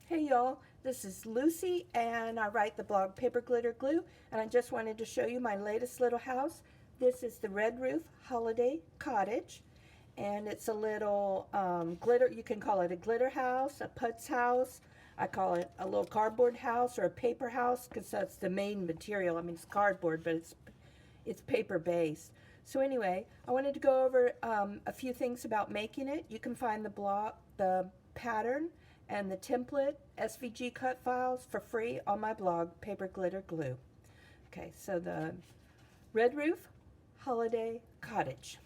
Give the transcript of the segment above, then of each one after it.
Hey y'all, this is Lucy and I write the blog Paper Glitter Glue, and I just wanted to show you my latest little house. This is the Red Roof Holiday Cottage, and it's a little glitter, you can call it a glitter house, a Putz house. I call it a little cardboard house or a paper house because that's the main material. I mean, it's cardboard, but it's paper based. So anyway, I wanted to go over a few things about making it. You can find the pattern and the template SVG cut files for free on my blog, Paper Glitter Glue. Okay, so the Red Roof Holiday Cottage.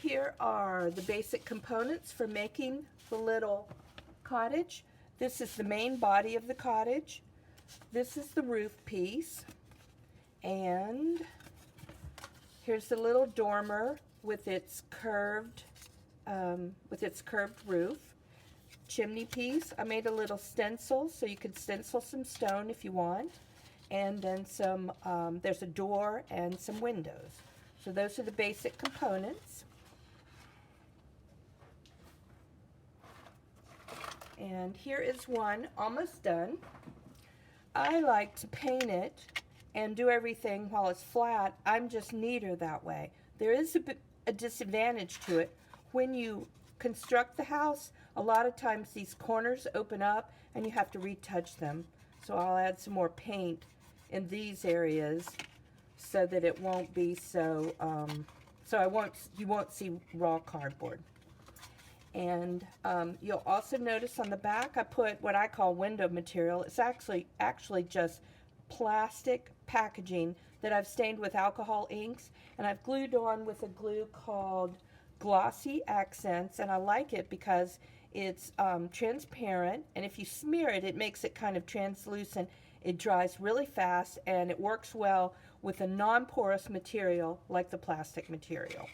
Here are the basic components for making the little cottage. This is the main body of the cottage. This is the roof piece. And here's the little dormer with its curved roof. Chimney piece. I made a little stencil so you could stencil some stone if you want. And then some, there's a door and some windows. So those are the basic components. And here is one almost done. I like to paint it and do everything while it's flat. I'm just neater that way. There is a disadvantage to it. When you construct the house, a lot of times these corners open up and you have to retouch them. So I'll add some more paint in these areas so that it won't be so, you won't see raw cardboard. And you'll also notice on the back I put what I call window material. It's actually just plastic packaging that I've stained with alcohol inks, and I've glued on with a glue called Glossy Accents, and I like it because it's transparent, and if you smear it, it makes it kind of translucent. It dries really fast, and it works well with a non-porous material like the plastic material.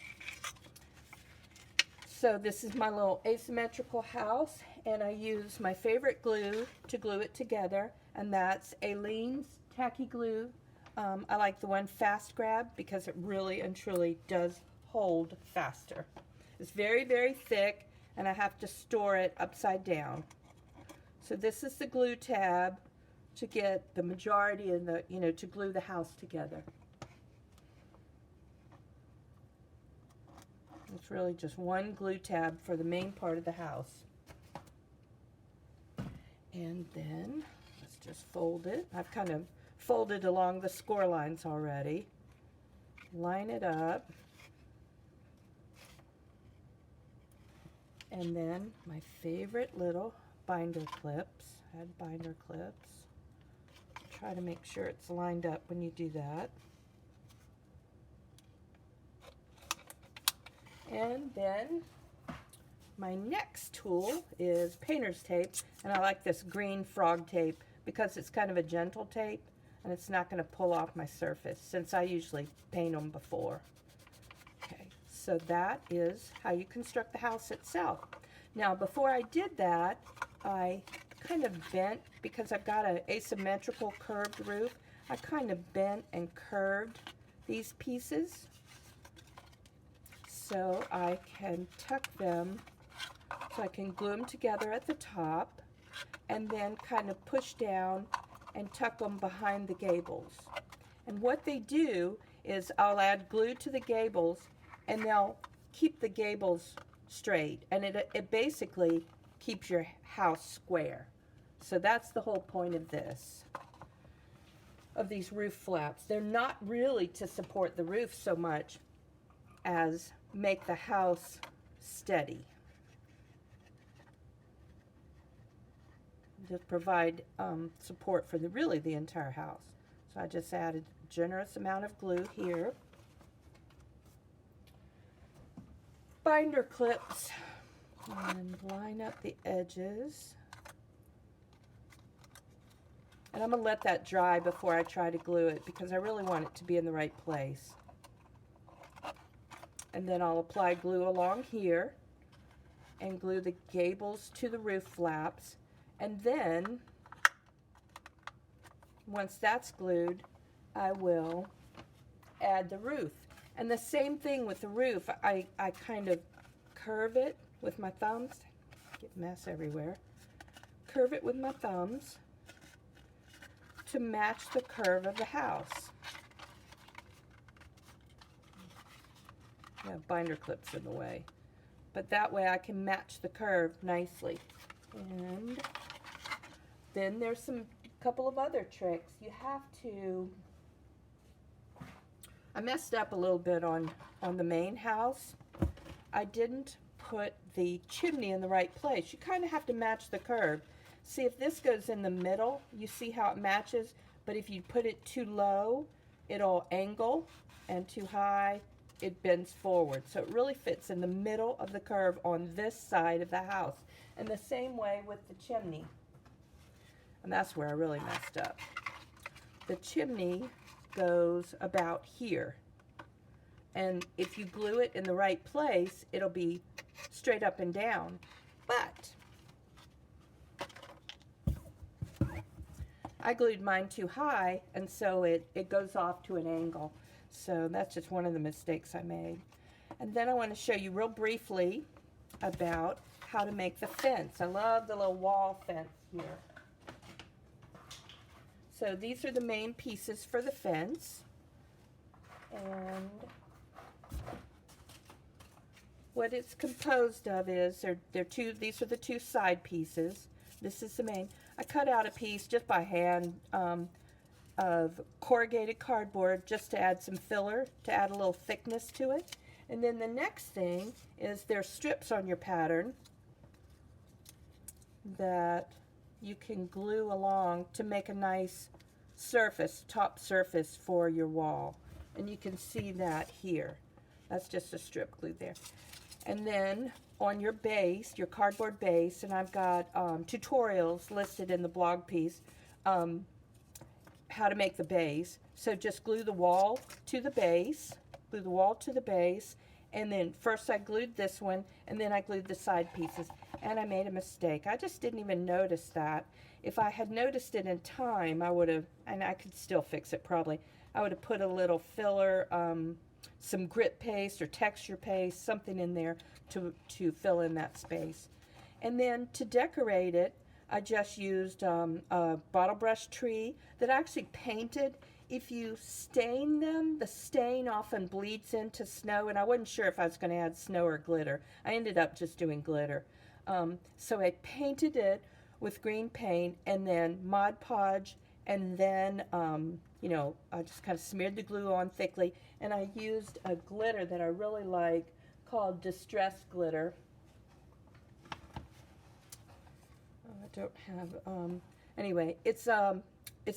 So this is my little asymmetrical house, and I use my favorite glue to glue it together, and that's Aleene's Tacky Glue. I like the one Fast Grab because it really and truly does hold faster. It's very, very thick, and I have to store it upside down. So this is the glue tab to get the majority of the, to glue the house together. It's really just one glue tab for the main part of the house. And then let's just fold it. I've kind of folded along the score lines already. Line it up. And then my favorite little binder clips. Add binder clips. Try to make sure it's lined up when you do that. And then my next tool is painter's tape, and I like this green frog tape because it's kind of a gentle tape and it's not going to pull off my surface since I usually paint them before. Okay, so that is how you construct the house itself. Now before I did that, I kind of bent, because I've got an asymmetrical curved roof, I kind of bent and curved these pieces so I can tuck them, so I can glue them together at the top and then kind of push down and tuck them behind the gables. And what they do is I'll add glue to the gables and they'll keep the gables straight, and it basically keeps your house square. So that's the whole point of this, of these roof flaps. They're not really to support the roof so much as make the house steady. Just provide support for the entire house. So I just added a generous amount of glue here. Binder clips, and line up the edges. And I'm going to let that dry before I try to glue it because I really want it to be in the right place. And then I'll apply glue along here and glue the gables to the roof flaps. And then, once that's glued, I will add the roof. And the same thing with the roof. I kind of curve it with my thumbs. Get mess everywhere. Curve it with my thumbs to match the curve of the house. Yeah, binder clips in the way. But that way I can match the curve nicely. And then there's a couple of other tricks. You have to, I messed up a little bit on the main house. I didn't put the chimney in the right place. You kind of have to match the curve. See, if this goes in the middle, you see how it matches, but if you put it too low, it'll angle, and too high, it bends forward. So it really fits in the middle of the curve on this side of the house. And the same way with the chimney. And that's where I really messed up. The chimney goes about here. And if you glue it in the right place, it'll be straight up and down. But I glued mine too high, and so it goes off to an angle. So that's just one of the mistakes I made. And then I want to show you real briefly about how to make the fence. I love the little wall fence here. So these are the main pieces for the fence. And what it's composed of is, these are the two side pieces. This is the main. I cut out a piece just by hand of corrugated cardboard just to add some filler, to add a little thickness to it. And then the next thing is there's strips on your pattern that you can glue along to make a nice surface, top surface for your wall. And you can see that here. That's just a strip glue there. And then on your base, your cardboard base, and I've got tutorials listed in the blog piece, how to make the base. So just glue the wall to the base, glue the wall to the base, and then first I glued this one, and then I glued the side pieces, and I made a mistake. I just didn't even notice that. If I had noticed it in time, I would have, and I could still fix it probably, I would have put a little filler, some grit paste or texture paste, something in there to fill in that space. And then to decorate it, I just used a bottle brush tree that I actually painted. If you stain them, the stain often bleeds into snow, and I wasn't sure if I was going to add snow or glitter. I ended up just doing glitter. So I painted it with green paint and then Mod Podge, and then you know, I just kind of smeared the glue on thickly, and I used a glitter that I really like called Distress Glitter. I don't have, anyway, it's a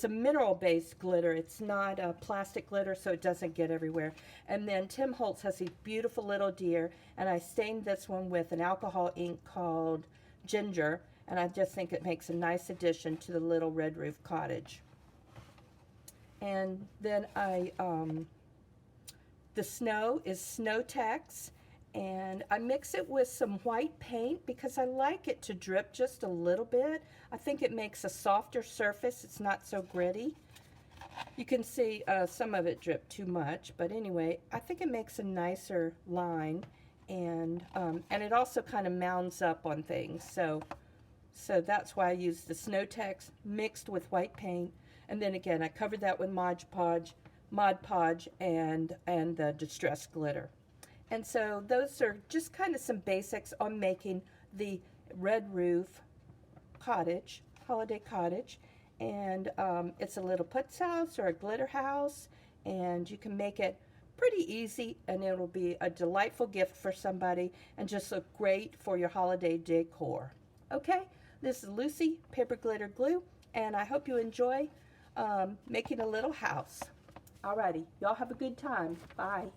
mineral-based glitter. It's not a plastic glitter, so it doesn't get everywhere. And then Tim Holtz has these beautiful little deer, and I stained this one with an alcohol ink called Ginger, and I just think it makes a nice addition to the little red roof cottage. And then the snow is Snow Tex, and I mix it with some white paint because I like it to drip just a little bit. I think it makes a softer surface. It's not so gritty. You can see some of it dripped too much, but anyway, I think it makes a nicer line, and it also kind of mounds up on things. So that's why I used the Snow Tex mixed with white paint, and then again I covered that with Mod Podge and the Distress Glitter. And so those are just kind of some basics on making the red roof cottage, holiday cottage. And it's a little Putz house or a glitter house, and you can make it pretty easy, and it'll be a delightful gift for somebody and just look great for your holiday decor. Okay, this is Lucy, Paper Glitter Glue, and I hope you enjoy making a little house. Alrighty, y'all have a good time. Bye.